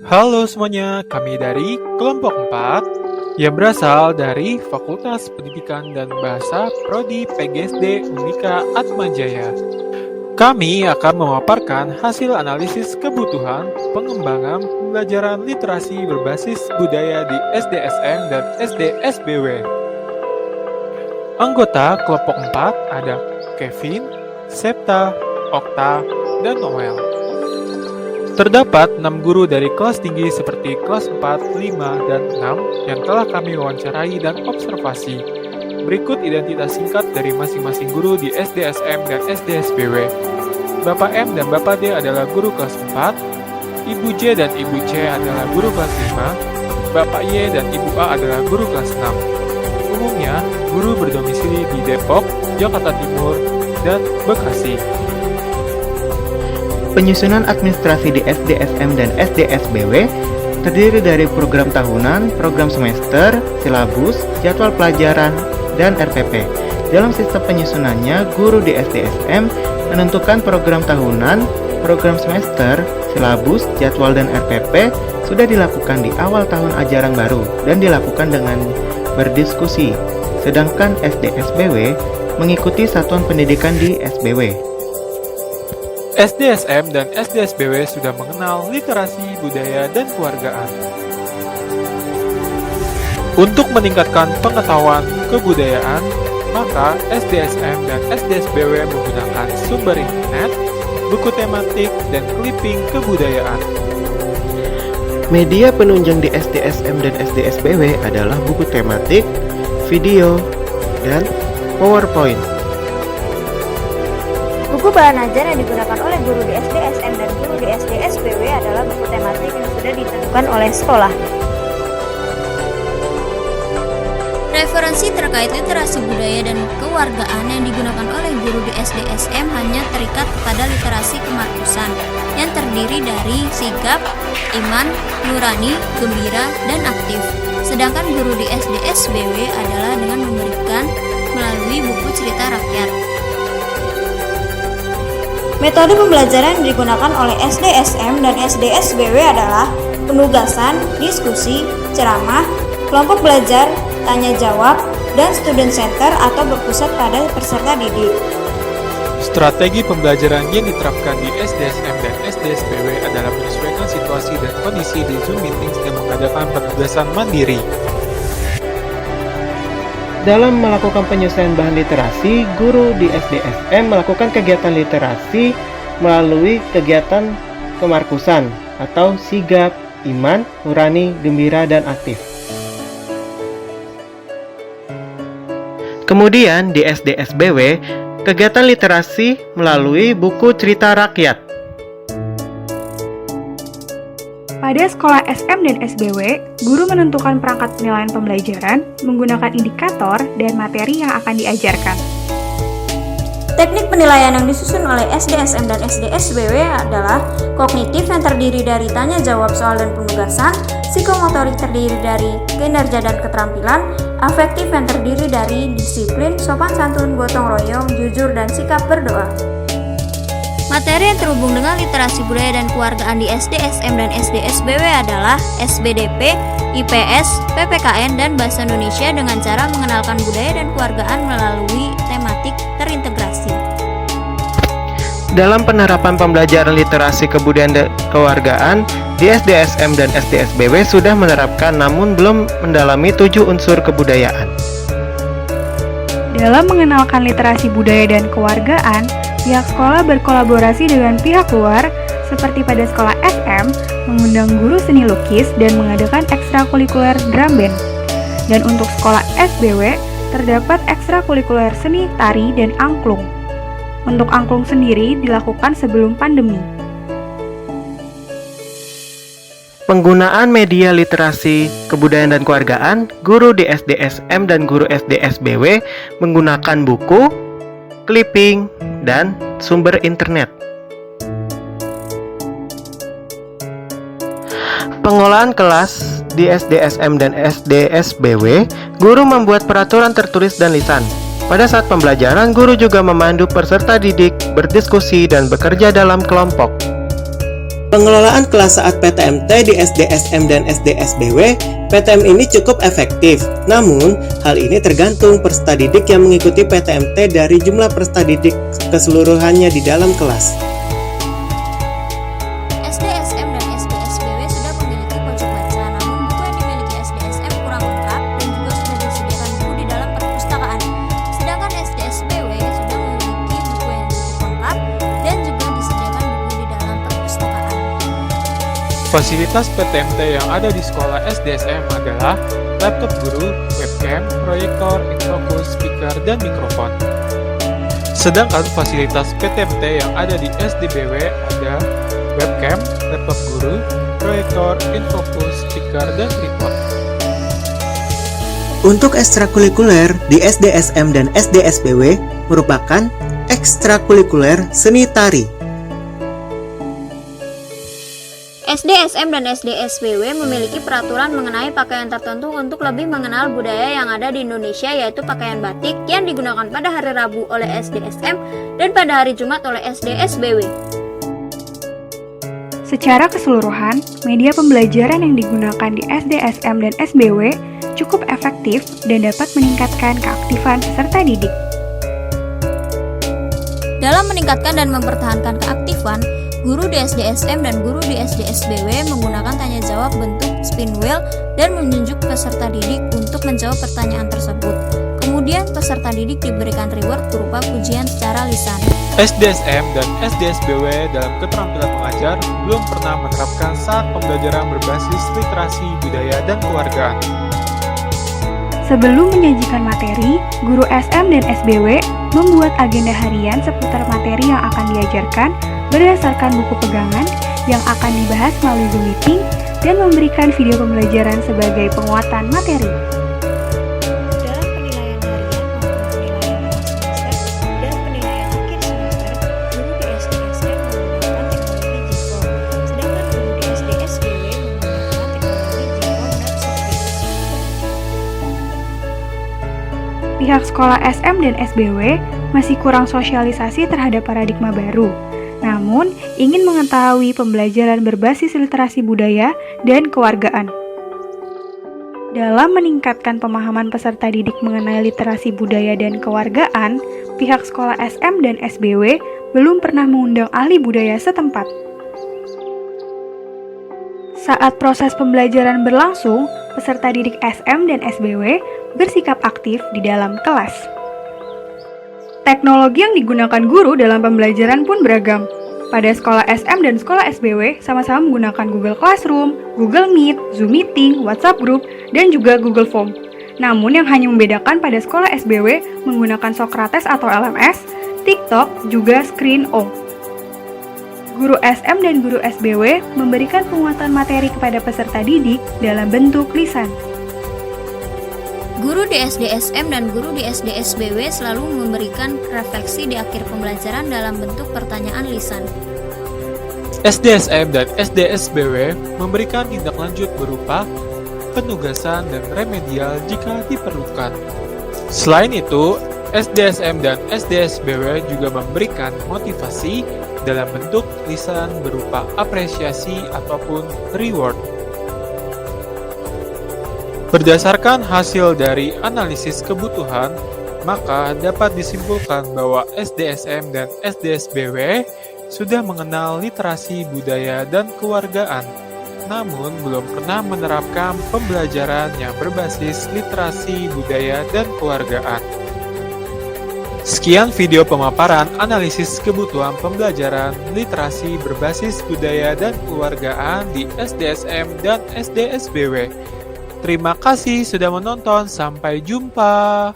Halo semuanya, kami dari kelompok 4 yang berasal dari Fakultas Pendidikan dan Bahasa Prodi PGSD Unika Atmajaya. Kami akan memaparkan hasil analisis kebutuhan pengembangan pembelajaran literasi berbasis budaya di SDSM dan SDSBW. Anggota kelompok 4 ada Kevin, Septa, Okta, dan Noel. Terdapat 6 guru dari kelas tinggi seperti kelas 4, 5, dan 6 yang telah kami wawancarai dan observasi. Berikut identitas singkat dari masing-masing guru di SDSM dan SDSBW. Bapak M dan Bapak D adalah guru kelas 4, Ibu J dan Ibu C adalah guru kelas 5, Bapak Y dan Ibu A adalah guru kelas 6. Umumnya, guru berdomisili di Depok, Jakarta Timur, dan Bekasi. Penyusunan administrasi di SDSM dan SDSBW terdiri dari program tahunan, program semester, silabus, jadwal pelajaran, dan RPP. Dalam sistem penyusunannya, guru di SDSM menentukan program tahunan, program semester, silabus, jadwal, dan RPP sudah dilakukan di awal tahun ajaran baru dan dilakukan dengan berdiskusi. Sedangkan SDSBW mengikuti satuan pendidikan di SBW. SDSM dan SDSBW sudah mengenal literasi, budaya, dan kewargaan. Untuk meningkatkan pengetahuan kebudayaan, maka SDSM dan SDSBW menggunakan sumber internet, buku tematik, dan clipping kebudayaan. Media penunjang di SDSM dan SDSBW adalah buku tematik, video, dan PowerPoint. Buku bahan ajar yang digunakan oleh guru di SDSM dan guru di SDSBW adalah buku tematik yang sudah ditentukan oleh sekolah. Referensi terkait literasi budaya dan kewargaan yang digunakan oleh guru di SDSM hanya terikat pada literasi kemarkusan yang terdiri dari sigap, iman, nurani, gembira, dan aktif. Sedangkan guru di SDSBW adalah dengan memberikan melalui buku cerita rakyat. Metode pembelajaran yang digunakan oleh SDSM dan SDSBW adalah penugasan, diskusi, ceramah, kelompok belajar, tanya jawab, dan student center atau berpusat pada peserta didik. Strategi pembelajaran yang diterapkan di SDSM dan SDSBW adalah menyesuaikan situasi dan kondisi di Zoom meetings dan mengadakan penugasan mandiri. Dalam melakukan penyelesaian bahan literasi, guru di SDSM melakukan kegiatan literasi melalui kegiatan kemarkusan atau sigap, iman, nurani, gembira, dan aktif. Kemudian di SDSBW, kegiatan literasi melalui buku cerita rakyat. Pada sekolah SM dan SBW, guru menentukan perangkat penilaian pembelajaran menggunakan indikator dan materi yang akan diajarkan. Teknik penilaian yang disusun oleh SDSM dan SDSBW adalah kognitif yang terdiri dari tanya jawab soal dan penugasan, psikomotorik terdiri dari kinerja dan keterampilan, afektif yang terdiri dari disiplin, sopan santun, gotong royong, jujur, dan sikap berdoa. Materi yang terhubung dengan literasi budaya dan kewargaan di SDSM dan SDSBW adalah SBDP, IPS, PPKN, dan Bahasa Indonesia dengan cara mengenalkan budaya dan kewargaan melalui tematik terintegrasi. Dalam penerapan pembelajaran literasi kebudayaan dan kewargaan, di SDSM dan SDSBW sudah menerapkan namun belum mendalami 7 unsur kebudayaan. Dalam mengenalkan literasi budaya dan kewargaan, pihak sekolah berkolaborasi dengan pihak luar, seperti pada sekolah SM, mengundang guru seni lukis dan mengadakan ekstrakurikuler drum band. Dan untuk sekolah SBW, terdapat ekstrakurikuler seni, tari, dan angklung. Untuk angklung sendiri dilakukan sebelum pandemi. Penggunaan media literasi kebudayaan dan kewargaan, guru di SDSM dan guru SDSBW menggunakan buku, clipping, dan sumber internet. Pengolahan kelas di SDSM dan SDSBW, guru membuat peraturan tertulis dan lisan. Pada saat pembelajaran, guru juga memandu peserta didik berdiskusi dan bekerja dalam kelompok. Pengelolaan kelas saat PTMT di SDSM dan SDSBW, PTM ini cukup efektif. Namun, hal ini tergantung peserta didik yang mengikuti PTMT dari jumlah peserta didik keseluruhannya di dalam kelas. SDSM dan SDSBW sudah memiliki pojok baca, namun buku yang dimiliki SDSM kurang lengkap dan juga sudah disediakan buku di dalam perpustakaan. Sedangkan SDSBW sudah memiliki buku yang cukup lengkap dan juga disediakan buku di dalam perpustakaan. Fasilitas PTMT yang ada di sekolah SDSM adalah laptop guru, webcam, proyektor, infocus, speaker, dan mikrofon. Sedangkan fasilitas PTMT yang ada di SDBW ada webcam, laptop guru, proyektor, infocus, speaker, dan tripod. Untuk ekstrakurikuler di SDSM dan SDSBW merupakan ekstrakurikuler seni tari. SDSM dan SDSBW memiliki peraturan mengenai pakaian tertentu untuk lebih mengenal budaya yang ada di Indonesia, yaitu pakaian batik yang digunakan pada hari Rabu oleh SDSM dan pada hari Jumat oleh SDSBW. Secara keseluruhan, media pembelajaran yang digunakan di SDSM dan SBW cukup efektif dan dapat meningkatkan keaktifan peserta didik. Dalam meningkatkan dan mempertahankan keaktifan, guru di SDSM dan guru di SDSBW menggunakan tanya jawab bentuk spin wheel dan menunjuk peserta didik untuk menjawab pertanyaan tersebut. Kemudian peserta didik diberikan reward berupa pujian secara lisan. SDSM dan SDSBW dalam keterampilan mengajar belum pernah menerapkan saat pembelajaran berbasis literasi budaya dan keluargaan. Sebelum menyajikan materi, guru SM dan SBW membuat agenda harian seputar materi yang akan diajarkan berdasarkan buku pegangan yang akan dibahas melalui Zoom meeting dan memberikan video pembelajaran sebagai penguatan materi. Dalam penilaian harian maupun penilaian awal semester dan penilaian akhir semester, guru di SDSM menggunakan teknologi G-Form, sedangkan guru di SDSBW menggunakan teknologi G-Form dan Softricks. Pihak sekolah SM dan SBW masih kurang sosialisasi terhadap paradigma baru. Namun, ingin mengetahui pembelajaran berbasis literasi budaya dan kewargaan. Dalam meningkatkan pemahaman peserta didik mengenai literasi budaya dan kewargaan, pihak sekolah SM dan SBW belum pernah mengundang ahli budaya setempat. Saat proses pembelajaran berlangsung, peserta didik SM dan SBW bersikap aktif di dalam kelas. Teknologi yang digunakan guru dalam pembelajaran pun beragam. Pada sekolah SM dan sekolah SBW sama-sama menggunakan Google Classroom, Google Meet, Zoom Meeting, WhatsApp Group, dan juga Google Form. Namun yang hanya membedakan pada sekolah SBW menggunakan Socrates atau LMS, TikTok, juga Screen.io. Guru SM dan guru SBW memberikan penguatan materi kepada peserta didik dalam bentuk lisan. Guru di SDSM dan guru di SDSBW selalu memberikan refleksi di akhir pembelajaran dalam bentuk pertanyaan lisan. SDSM dan SDSBW memberikan tindak lanjut berupa penugasan dan remedial jika diperlukan. Selain itu, SDSM dan SDSBW juga memberikan motivasi dalam bentuk lisan berupa apresiasi ataupun reward. Berdasarkan hasil dari analisis kebutuhan, maka dapat disimpulkan bahwa SDSM dan SDSBW sudah mengenal literasi budaya dan kewargaan, namun belum pernah menerapkan pembelajaran yang berbasis literasi budaya dan kewargaan. Sekian video pemaparan analisis kebutuhan pembelajaran literasi berbasis budaya dan kewargaan di SDSM dan SDSBW. Terima kasih sudah menonton, sampai jumpa.